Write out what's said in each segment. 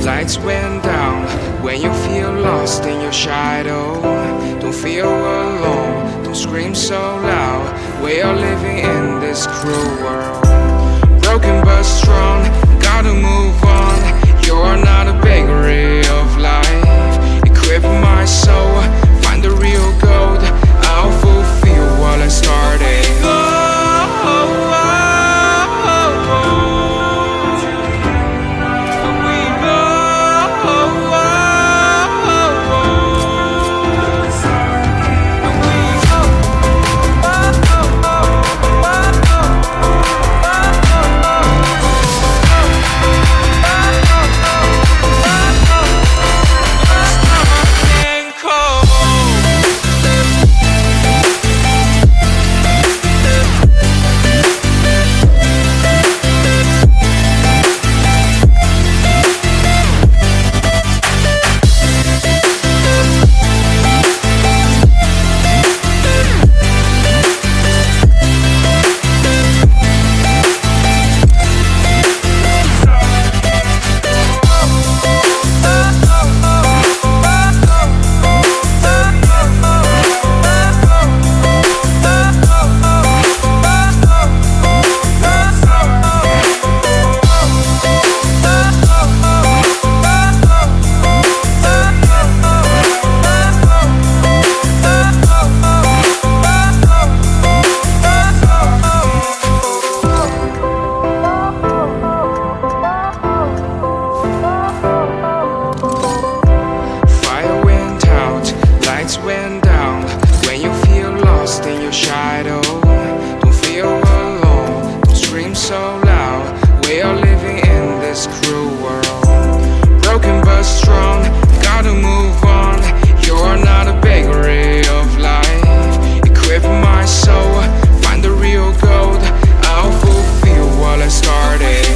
lights went down. When you feel lost in your shadow, don't feel alone, don't scream so loud. We are living in this cruel world, broken but strong, gotta move on. You're not a bakery of life, equip my soul, find the real gold. I'll fulfill what I started. Went down. When you feel lost in your shadow, don't feel alone, don't scream so loud. We are living in this cruel world, broken but strong, gotta move on. You're not a bakery of life, equip my soul, find the real gold. I'll fulfill what I started.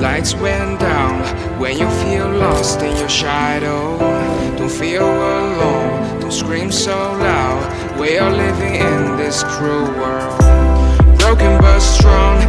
Lights went down. When you feel lost in your shadow, don't feel alone, don't scream so loud. We are living in this cruel world, broken but strong,